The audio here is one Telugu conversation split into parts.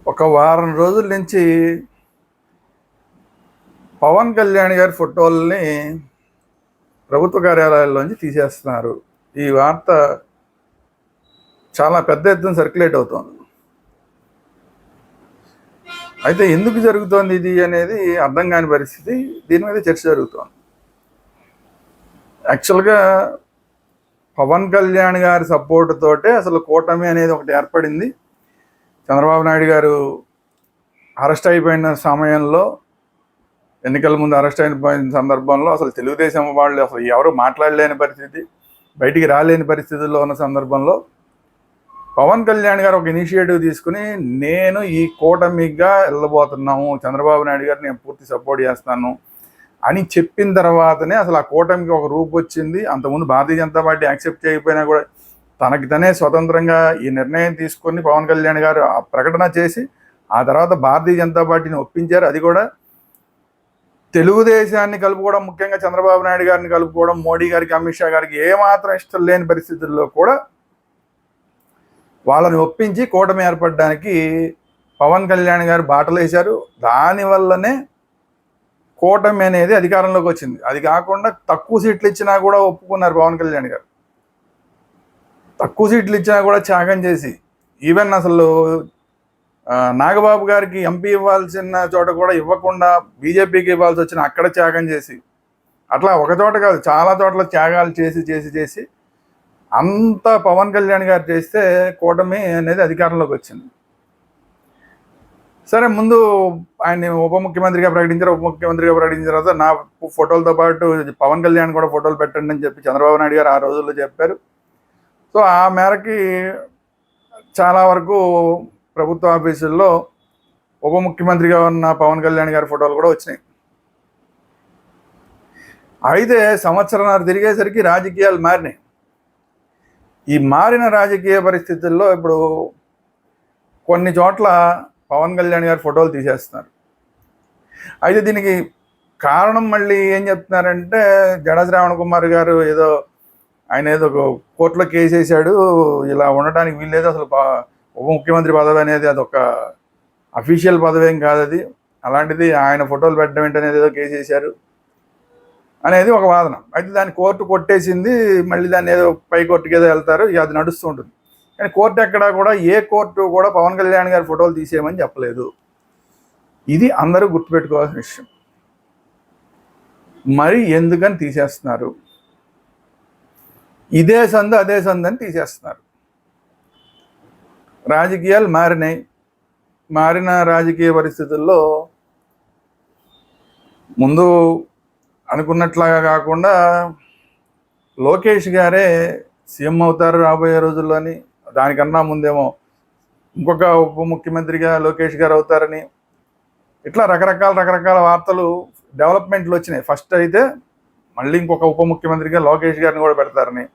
ఒక వారం రోజుల నుంచి పవన్ కళ్యాణ్ గారి ఫోటోల్ని ప్రభుత్వ కార్యాలయాల్లోంచి తీసేస్తున్నారు. ఈ వార్త చాలా పెద్ద ఎత్తున సర్క్యులేట్ అవుతోంది. అయితే ఎందుకు జరుగుతోంది ఇది అనేది అర్థం కాని పరిస్థితి. దీని మీద చర్చ జరుగుతోంది. యాక్చువల్గా పవన్ కళ్యాణ్ గారి సపోర్ట్ తోటే అసలు కూటమి అనేది ఒకటి ఏర్పడింది. చంద్రబాబు నాయుడు గారు అరెస్ట్ అయిపోయిన సమయంలో, ఎన్నికల ముందు అరెస్ట్ అయిపోయిన సందర్భంలో అసలు తెలుగుదేశం వాళ్ళు అసలు ఎవరు మాట్లాడలేని పరిస్థితి, బయటికి రాలేని పరిస్థితుల్లో ఉన్న సందర్భంలో పవన్ కళ్యాణ్ గారు ఒక ఇనిషియేటివ్ తీసుకుని, నేను ఈ కూటమిగా వెళ్ళబోతున్నాము, చంద్రబాబు నాయుడు గారు నేను పూర్తి సపోర్ట్ చేస్తాను అని చెప్పిన తర్వాతనే అసలు ఆ కూటమికి ఒక రూపు వచ్చింది. అంతకుముందు భారతీయ జనతా పార్టీ యాక్సెప్ట్ చేయకపోయినా కూడా తనకి తనే స్వతంత్రంగా ఈ నిర్ణయం తీసుకొని పవన్ కళ్యాణ్ గారు ఆ ప్రకటన చేసి ఆ తర్వాత భారతీయ జనతా పార్టీని ఒప్పించారు. అది కూడా తెలుగుదేశాన్ని కలుపుకోవడం, ముఖ్యంగా చంద్రబాబు నాయుడు గారిని కలుపుకోవడం, మోడీ గారికి, అమిత్ షా గారికి ఏమాత్రం ఇష్టం లేని పరిస్థితుల్లో కూడా వాళ్ళని ఒప్పించి కూటమి ఏర్పడడానికి పవన్ కళ్యాణ్ గారు బాటలు వేశారు. దానివల్లనే కూటమి అనేది అధికారంలోకి వచ్చింది. అది కాకుండా తక్కువ సీట్లు ఇచ్చినా కూడా ఒప్పుకున్నారు పవన్ కళ్యాణ్ గారు. తక్కువ సీట్లు ఇచ్చినా కూడా త్యాగం చేసి, ఈవెన్ అసలు నాగబాబు గారికి ఎంపీ ఇవ్వాల్సిన చోట కూడా ఇవ్వకుండా బీజేపీకి ఇవ్వాల్సి వచ్చిన అక్కడ త్యాగం చేసి, అట్లా ఒక చోట కాదు చాలా చోట్ల త్యాగాలు చేసి చేసి చేసి అంతా పవన్ కళ్యాణ్ గారు చేస్తే కూటమి అనేది అధికారంలోకి వచ్చింది. సరే, ముందు ఆయన్ని ఉప ముఖ్యమంత్రిగా ప్రకటించారు. ఉప ముఖ్యమంత్రిగా ప్రకటించిన తర్వాత నా ఫోటోలతో పాటు పవన్ కళ్యాణ్ కూడా ఫోటోలు పెట్టండి అని చెప్పి చంద్రబాబు నాయుడు గారు ఆ రోజుల్లో చెప్పారు. సో ఆ మేరకి చాలా వరకు ప్రభుత్వ ఆఫీసుల్లో ఉప ముఖ్యమంత్రిగా ఉన్న పవన్ కళ్యాణ్ గారి ఫోటోలు కూడా వచ్చినాయి. అయితే సంవత్సరాలు తిరిగేసరికి రాజకీయాలు మారినాయి. ఈ మారిన రాజకీయ పరిస్థితుల్లో ఇప్పుడు కొన్ని చోట్ల పవన్ కళ్యాణ్ గారి ఫోటోలు తీసేస్తున్నారు. అయితే దీనికి కారణం మళ్ళీ ఏం చెప్తున్నారంటే, జడా శ్రావణ్ కుమార్ గారు ఆయన ఏదో కోర్టులో కేసు వేసాడు, ఇలా ఉండటానికి వీల్లేదు, అసలు ఉప ముఖ్యమంత్రి పదవి అనేది అదొక అఫీషియల్ పదవి ఏం కాదు అది, అలాంటిది ఆయన ఫోటోలు పెట్టడం ఏంటనేది ఏదో కేసు వేశారు అనేది ఒక వాదన. అయితే దాన్ని కోర్టు కొట్టేసింది. మళ్ళీ దాన్ని ఏదో పై కోర్టుకి ఏదో వెళ్తారు, అది నడుస్తూ ఉంటుంది. కానీ కోర్టు ఎక్కడా కూడా, ఏ కోర్టు కూడా పవన్ కళ్యాణ్ గారి ఫోటోలు తీసేయమని చెప్పలేదు. ఇది అందరూ గుర్తుపెట్టుకోవాల్సిన విషయం. మరి ఎందుకని తీసేస్తున్నారు? ఇదే సందు అదే సందు అని తీసేస్తున్నారు. రాజకీయాలు మారినాయి. మారిన రాజకీయ పరిస్థితుల్లో ముందు అనుకున్నట్లాగా కాకుండా లోకేష్ గారే సీఎం అవుతారు రాబోయే రోజుల్లోని, దానికన్నా ముందేమో ఇంకొక ఉప ముఖ్యమంత్రిగా లోకేష్ గారు అవుతారని, ఇట్లా రకరకాల వార్తలు, డెవలప్మెంట్లు వచ్చినాయి. ఫస్ట్ అయితే మళ్ళీ ఇంకొక ఉప ముఖ్యమంత్రిగా లోకేష్ గారిని కూడా పెడతారని,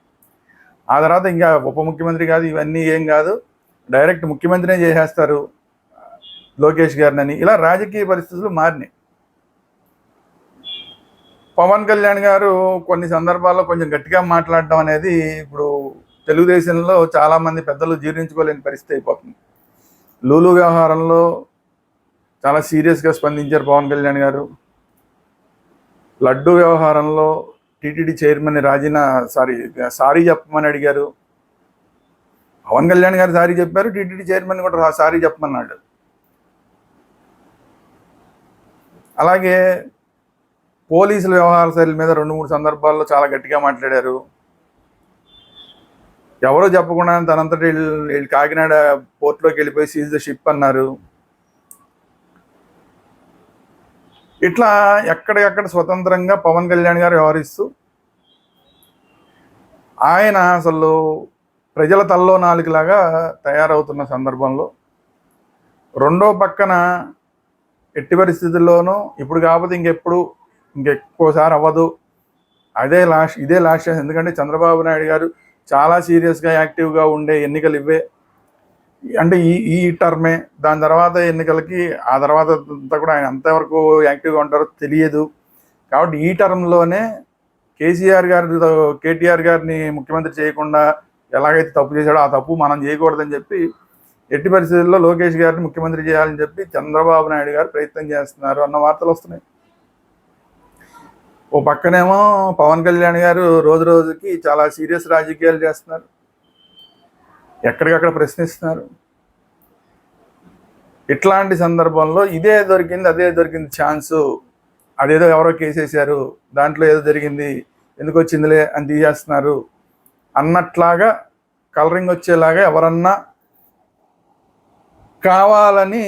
ఆ తర్వాత ఇంకా ఉప ముఖ్యమంత్రి కాదు, ఇవన్నీ ఏం కాదు, డైరెక్ట్ ముఖ్యమంత్రినే చేసేస్తారు లోకేష్ గారిని. ఇలా రాజకీయ పరిస్థితులు మారినాయి. పవన్ కళ్యాణ్ గారు కొన్ని సందర్భాల్లో కొంచెం గట్టిగా మాట్లాడడం అనేది ఇప్పుడు తెలుగుదేశంలో చాలామంది పెద్దలు జీర్ణించుకోలేని పరిస్థితి అయిపోతుంది. లూలు వ్యవహారంలో చాలా సీరియస్గా స్పందించారు పవన్ కళ్యాణ్ గారు. లడ్డు వ్యవహారంలో టీటీడీ చైర్మన్ సారీ చెప్పమని అడిగారు. పవన్ కళ్యాణ్ గారు సారీ చెప్పారు, టీటీడీ చైర్మన్ కూడా సారీ చెప్పమన్నాడు. అలాగే పోలీసుల వ్యవహార శైలి మీద 2-3 సందర్భాల్లో చాలా గట్టిగా మాట్లాడారు. ఎవరో చెప్పకుండా తనంతటి వీళ్ళు కాకినాడ పోర్ట్లోకి వెళ్ళిపోయి సీజ్ ద షిప్ అన్నారు. ఇట్లా ఎక్కడికక్కడ స్వతంత్రంగా పవన్ కళ్యాణ్ గారు వ్యవహరిస్తూ, ఆయన అసలు ప్రజల తల్లో నాలుగులాగా తయారవుతున్న సందర్భంలో, రెండో పక్కన ఎట్టి పరిస్థితుల్లోనూ ఇప్పుడు కాకపోతే ఇంకెక్కువసారి అవ్వదు, ఇదే లాస్ట్ ఛాన్స్. ఎందుకంటే చంద్రబాబు నాయుడు గారు చాలా సీరియస్గా యాక్టివ్గా ఉండే ఎన్నికలు ఇవే, అంటే ఈ టర్మే. దాని తర్వాత ఎన్నికలకి, ఆ తర్వాత అంతా కూడా ఆయన అంతవరకు యాక్టివ్గా ఉంటారో తెలియదు. కాబట్టి ఈ టర్మ్లోనే కేటీఆర్ గారిని ముఖ్యమంత్రి చేయకుండా ఎలాగైతే తప్పు చేశాడో ఆ తప్పు మనం చేయకూడదని చెప్పి ఎట్టి పరిస్థితుల్లో లోకేష్ గారిని ముఖ్యమంత్రి చేయాలని చెప్పి చంద్రబాబు నాయుడు గారు ప్రయత్నం చేస్తున్నారు అన్న వార్తలు వస్తున్నాయి. ఓ పక్కనేమో పవన్ కళ్యాణ్ గారు రోజు రోజుకి చాలా సీరియస్ రాజకీయాలు చేస్తున్నారు, ఎక్కడికక్కడ ప్రశ్నిస్తున్నారు. ఇట్లాంటి సందర్భంలో ఇదే దొరికింది అదే దొరికింది ఛాన్సు, అదేదో ఎవరో కేసేశారు, దాంట్లో ఏదో జరిగింది, ఎందుకు వచ్చిందిలే అని తీసేస్తున్నారు అన్నట్లాగా కలరింగ్ వచ్చేలాగా ఎవరన్నా కావాలని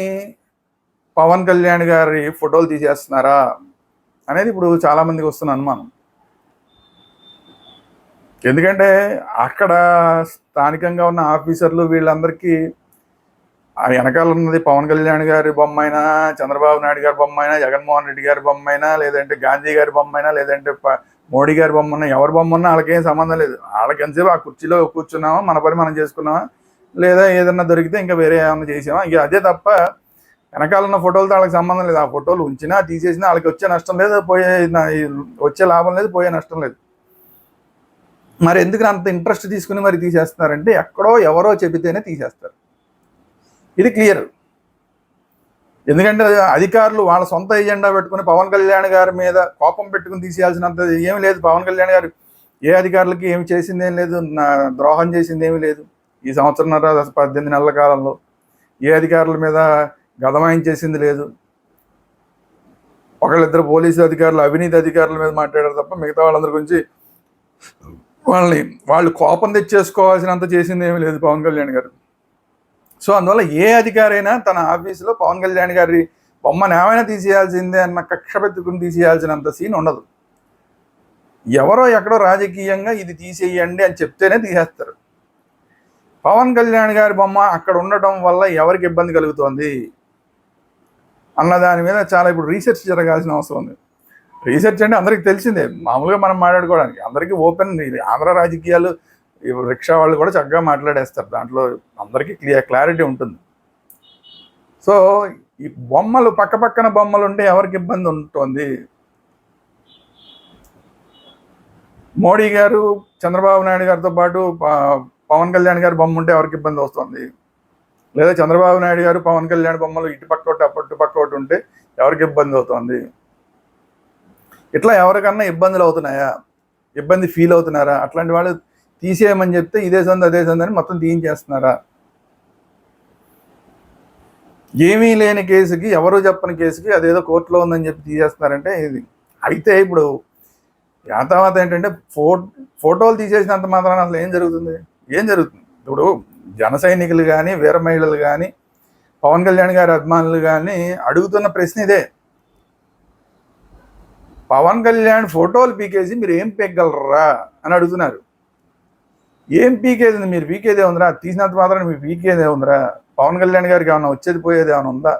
పవన్ కళ్యాణ్ గారి ఫోటోలు తీసేస్తున్నారా అనేది ఇప్పుడు చాలామందికి వస్తున్న అనుమానం. ఎందుకంటే అక్కడ స్థానికంగా ఉన్న ఆఫీసర్లు వీళ్ళందరికీ ఆ వెనకాల ఉన్నది పవన్ కళ్యాణ్ గారి బొమ్మ అయినా, చంద్రబాబు నాయుడు గారి బొమ్మ అయినా, జగన్మోహన్ రెడ్డి గారి బొమ్మ అయినా, లేదంటే గాంధీ గారి బొమ్మ అయినా, లేదంటే మోడీ గారి బొమ్మ అయినా, ఎవరి బొమ్మ ఉన్నా వాళ్ళకేం సంబంధం లేదు. వాళ్ళకి ఎంతసేపు ఆ కుర్చీలో కూర్చున్నామా, మన పని మనం చేసుకున్నామా, లేదా ఏదన్నా దొరికితే ఇంకా వేరే ఏమన్నా చేసామా, ఇక అదే తప్ప వెనకాల ఉన్న ఫోటోలతో వాళ్ళకి సంబంధం లేదు. ఆ ఫోటోలు ఉంచినా తీసేసినా వాళ్ళకి వచ్చే నష్టం లేదు, వచ్చే లాభం లేదు, పోయే నష్టం లేదు. మరి ఎందుకు అంత ఇంట్రెస్ట్ తీసుకుని మరి తీసేస్తున్నారంటే ఎక్కడో ఎవరో చెబితేనే తీసేస్తారు. ఇది క్లియర్. ఎందుకంటే అధికారులు వాళ్ళ సొంత ఎజెండా పెట్టుకుని పవన్ కళ్యాణ్ గారి మీద కోపం పెట్టుకుని తీసేయాల్సినంత ఏమీ లేదు. పవన్ కళ్యాణ్ గారు ఏ అధికారులకి ఏమి చేసింది ఏం లేదు, ద్రోహం చేసింది ఏమీ లేదు. ఈ సంవత్సరంన్నర 18 నెలల కాలంలో ఏ అధికారుల మీద గదమాయించేసింది లేదు. ఒకళ్ళిద్దరు పోలీసు అధికారులు, అవినీతి అధికారుల మీద మాట్లాడారు తప్ప మిగతా వాళ్ళందరి గురించి వాళ్ళు కోపం తెచ్చేసుకోవాల్సినంత చేసింది ఏమీ లేదు పవన్ కళ్యాణ్ గారు. సో అందువల్ల ఏ అధికారైనా తన ఆఫీసులో పవన్ కళ్యాణ్ గారి బొమ్మను ఏమైనా తీసేయాల్సిందే అన్న కక్ష పెట్టుకుని తీసేయాల్సినంత సీన్ ఉండదు. ఎవరో ఎక్కడో రాజకీయంగా ఇది తీసేయండి అని చెప్తేనే తీసేస్తారు. పవన్ కళ్యాణ్ గారి బొమ్మ అక్కడ ఉండటం వల్ల ఎవరికి ఇబ్బంది కలుగుతోంది అన్న దాని మీద చాలా ఇప్పుడు రీసెర్చ్ జరగాల్సిన అవసరం ఉంది. రీసెర్చ్ అంటే అందరికీ తెలిసిందే, మామూలుగా మనం మాట్లాడుకోవడానికి అందరికీ ఓపెన్. ఆంధ్ర రాజకీయాలు రిక్షా వాళ్ళు కూడా చక్కగా మాట్లాడేస్తారు, దాంట్లో అందరికీ క్లారిటీ ఉంటుంది. సో ఈ బొమ్మలు పక్కపక్కన బొమ్మలు ఉంటే ఎవరికి ఇబ్బంది ఉంటుంది? మోడీ గారు చంద్రబాబు నాయుడు గారితో పాటు పవన్ కళ్యాణ్ గారి బొమ్మ ఉంటే ఎవరికి ఇబ్బంది వస్తుంది? లేదా చంద్రబాబు నాయుడు గారు పవన్ కళ్యాణ్ బొమ్మలు ఇటు పక్క ఒకటి అటు పక్క ఒకటి ఉంటే ఎవరికి ఇబ్బంది అవుతుంది? ఇట్లా ఎవరికన్నా ఇబ్బందులు అవుతున్నాయా, ఇబ్బంది ఫీల్ అవుతున్నారా? అట్లాంటి వాళ్ళు తీసేయమని చెప్తే ఇదే సంది అదే సంది అని మొత్తం తీయించేస్తున్నారా? ఏమీ లేని కేసుకి, ఎవరు చెప్పని కేసుకి అదేదో కోర్టులో ఉందని చెప్పి తీసేస్తున్నారంటే ఇది. అయితే ఇప్పుడు యాతావాత ఏంటంటే ఫోటోలు తీసేసినంత మాత్రాన అసలు ఏం జరుగుతుంది? ఇప్పుడు జన సైనికులు కానీ, వీర మహిళలు కానీ, పవన్ కళ్యాణ్ గారి అభిమానులు కానీ అడుగుతున్న ప్రశ్న ఇదే. పవన్ కళ్యాణ్ ఫోటోలు పీకేసి మీరు ఏం పీకగలరా అని అడుగుతున్నారు. ఏం పీకేది? మీరు పీకేదే ఉందిరా? తీసినంత మాత్రం మీరు పీకేదే ఉందిరా? పవన్ కళ్యాణ్ గారికి ఏమైనా వచ్చేది పోయేది ఏమైనా ఉందా?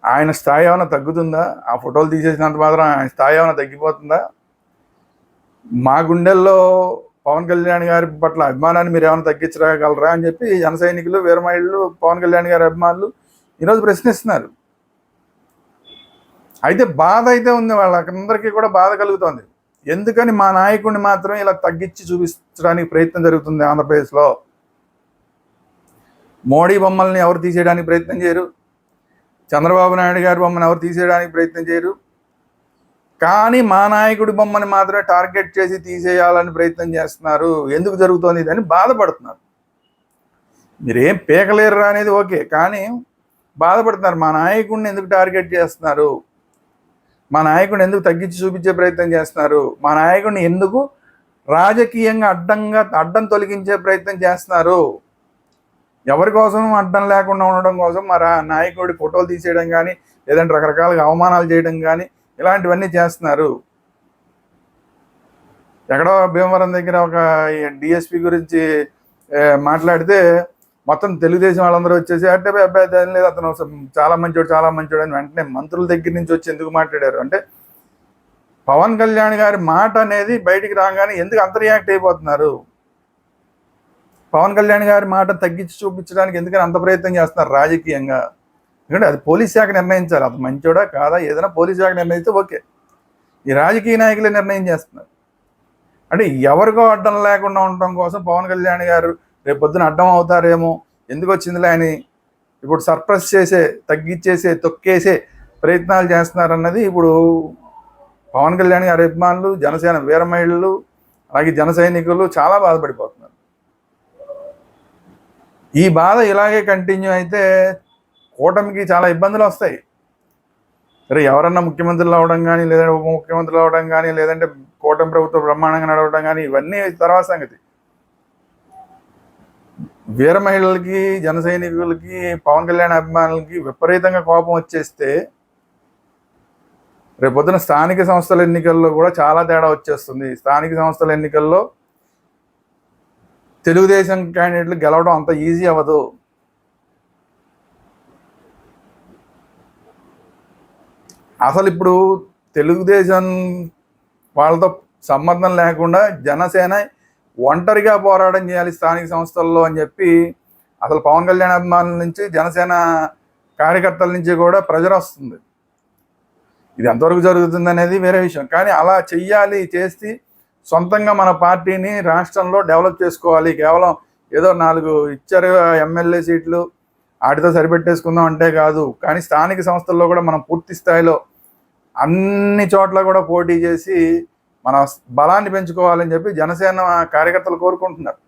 ఆయన స్థాయి ఏమైనా తగ్గుతుందా? ఆ ఫోటోలు తీసేసినంత మాత్రం ఆయన స్థాయి ఏమైనా తగ్గిపోతుందా? మా గుండెల్లో పవన్ కళ్యాణ్ గారి పట్ల అభిమానాన్ని మీరు ఏమైనా తగ్గించగలరా అని చెప్పి జన సైనికులు, వీర మహిళలు, పవన్ కళ్యాణ్ గారి అభిమానులు ఈరోజు ప్రశ్నిస్తున్నారు. అయితే బాధ అయితే ఉంది, వాళ్ళందరికీ కూడా బాధ కలుగుతుంది. ఎందుకని మా నాయకుడిని మాత్రం ఇలా తగ్గించి చూపించడానికి ప్రయత్నం జరుగుతుంది ఆంధ్రప్రదేశ్లో? మోడీ బొమ్మల్ని ఎవరు తీసేయడానికి ప్రయత్నం చేయరు, చంద్రబాబు నాయుడు గారి బొమ్మను ఎవరు తీసేయడానికి ప్రయత్నం చేయరు. కానీ మా నాయకుడి బొమ్మని మాత్రమే టార్గెట్ చేసి తీసేయాలని ప్రయత్నం చేస్తున్నారు. ఎందుకు జరుగుతోంది ఇదని బాధపడుతున్నారు. మీరేం పీకలేరు అనేది ఓకే, కానీ బాధపడుతున్నారు. మా నాయకుడిని ఎందుకు టార్గెట్ చేస్తున్నారు? మా నాయకుడిని ఎందుకు తగ్గించి చూపించే ప్రయత్నం చేస్తున్నారు? మా నాయకుడిని ఎందుకు రాజకీయంగా అడ్డం తొలగించే ప్రయత్నం చేస్తున్నారు? ఎవరి కోసం? అడ్డం లేకుండా ఉండడం కోసం మా నాయకుడి ఫోటోలు తీసేయడం కానీ, లేదంటే రకరకాలుగా అవమానాలు చేయడం కానీ ఇలాంటివన్నీ చేస్తున్నారు. ఎక్కడో భీమవరం దగ్గర ఒక డిఎస్పీ గురించి మాట్లాడితే మొత్తం తెలుగుదేశం వాళ్ళందరూ వచ్చేసి అంటే అబ్బాయి లేదు, అతను చాలా మంచోడు అని వెంటనే మంత్రుల దగ్గర నుంచి వచ్చి ఎందుకు మాట్లాడారు అంటే, పవన్ కళ్యాణ్ గారి మాట అనేది బయటికి రాగానే ఎందుకు అంత రియాక్ట్ అయిపోతున్నారు? పవన్ కళ్యాణ్ గారి మాట తగ్గించి చూపించడానికి ఎందుకని అంత ప్రయత్నం చేస్తున్నారు రాజకీయంగా? ఎందుకంటే అది పోలీస్ శాఖ నిర్ణయించాలి, అతను మంచోడా కాదా ఏదైనా పోలీస్ శాఖ నిర్ణయిస్తే ఓకే. ఈ రాజకీయ నాయకులే నిర్ణయం చేస్తున్నారు. అంటే ఎవరికో అడ్డం లేకుండా ఉండటం కోసం పవన్ కళ్యాణ్ గారు రేపు పొద్దున అడ్డం అవుతారేమో, ఎందుకు వచ్చిందిలే అని ఇప్పుడు సర్ప్రెస్ చేసే, తగ్గించేసే, తొక్కేసే ప్రయత్నాలు చేస్తున్నారన్నది ఇప్పుడు పవన్ కళ్యాణ్ గారి అభిమానులు, జనసేన వీర మహిళలు, అలాగే జన సైనికులు చాలా బాధపడిపోతున్నారు. ఈ బాధ ఇలాగే కంటిన్యూ అయితే కూటమికి చాలా ఇబ్బందులు వస్తాయి. సరే, ఎవరన్నా ముఖ్యమంత్రులు అవడం కానీ, లేదంటే ఉప ముఖ్యమంత్రులు అవడం కానీ, లేదంటే కూటమి ప్రభుత్వం బ్రహ్మాండంగా నడవడం కానీ, ఇవన్నీ తర్వాత సంగతి. వీర మహిళలకి, జన సైనికులకి, పవన్ కళ్యాణ్ అభిమానులకి విపరీతంగా కోపం వచ్చేస్తే రేపొద్దున స్థానిక సంస్థల ఎన్నికల్లో కూడా చాలా తేడా వచ్చేస్తుంది. స్థానిక సంస్థల ఎన్నికల్లో తెలుగుదేశం క్యాండిడేట్లు గెలవడం అంత ఈజీ అవ్వదు. అసలు ఇప్పుడు తెలుగుదేశం వాళ్ళతో సంబంధం లేకుండా జనసేన ఒంటరిగా పోరాటం చేయాలి స్థానిక సంస్థల్లో అని చెప్పి అసలు పవన్ కళ్యాణ్ అభిమానుల నుంచి, జనసేన కార్యకర్తల నుంచి కూడా ప్రెజర్ వస్తుంది. ఇది ఎంతవరకు జరుగుతుంది అనేది వేరే విషయం. కానీ అలా చెయ్యాలి, చేసి సొంతంగా మన పార్టీని రాష్ట్రంలో డెవలప్ చేసుకోవాలి. కేవలం ఏదో 4 ఇచ్చారు ఎమ్మెల్యే సీట్లు వాటితో సరిపెట్టేసుకుందాం అంటే కాదు. కానీ స్థానిక సంస్థల్లో కూడా మనం పూర్తి స్థాయిలో అన్ని చోట్ల కూడా పోటీ చేసి మన బలాన్ని పెంచుకోవాలని చెప్పి జనసేన కార్యకర్తలు కోరుకుంటున్నారు.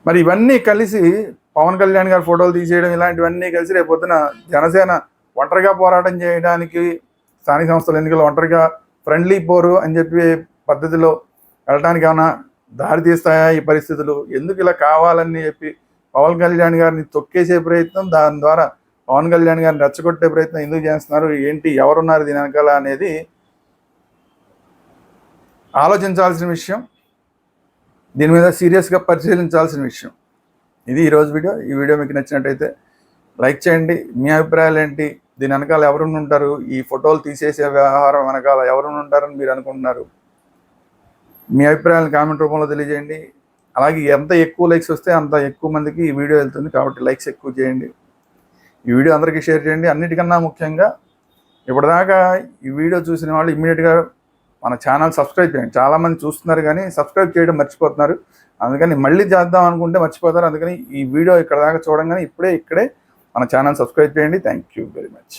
మరి ఇవన్నీ కలిసి పవన్ కళ్యాణ్ గారి ఫోటోలు తీసేయడం, ఇలాంటివన్నీ కలిసి రేపొద్దున జనసేన ఒంటరిగా పోరాటం చేయడానికి, స్థానిక సంస్థల ఎన్నికలు ఒంటరిగా ఫ్రెండ్లీ పోరు అని చెప్పి పద్ధతిలో వెళ్ళడానికి ఏమైనా దారి తీస్తాయా ఈ పరిస్థితులు? ఎందుకు ఇలా కావాలని చెప్పి పవన్ కళ్యాణ్ గారిని తొక్కేసే ప్రయత్నం, దాని ద్వారా పవన్ కళ్యాణ్ గారిని రెచ్చగొట్టే ప్రయత్నం ఎందుకు చేస్తున్నారు, ఏంటి, ఎవరున్నారు దీని వెనకాల అనేది ఆలోచించాల్సిన విషయం. దీని మీద సీరియస్గా పరిశీలించాల్సిన విషయం. ఇది ఈరోజు వీడియో. ఈ వీడియో మీకు నచ్చినట్టయితే లైక్ చేయండి. మీ అభిప్రాయాలు ఏంటి? దీని వెనకాల ఎవరున్న ఉంటారు? ఈ ఫోటోలు తీసేసే వ్యవహారం వెనకాల ఎవరున్న ఉంటారని మీరు అనుకుంటున్నారు? మీ అభిప్రాయాలను కామెంట్ రూపంలో తెలియజేయండి. అలాగే ఎంత ఎక్కువ లైక్స్ వస్తే అంత ఎక్కువ మందికి ఈ వీడియో వెళ్తుంది, కాబట్టి లైక్స్ ఎక్కువ చేయండి. ఈ వీడియో అందరికీ షేర్ చేయండి. అన్నిటికన్నా ముఖ్యంగా ఇప్పటిదాకా ఈ వీడియో చూసిన వాళ్ళు ఇమ్మీడియట్గా మన ఛానల్ సబ్స్క్రైబ్ చేయండి. చాలామంది చూస్తున్నారు కానీ సబ్స్క్రైబ్ చేయడం మర్చిపోతున్నారు. అందుకని మళ్ళీ చేద్దాం అనుకుంటే మర్చిపోతారు. అందుకని ఈ వీడియో ఇక్కడ దాకా చూడంగానే ఇక్కడే మన ఛానల్ సబ్స్క్రైబ్ చేయండి. Thank you very much.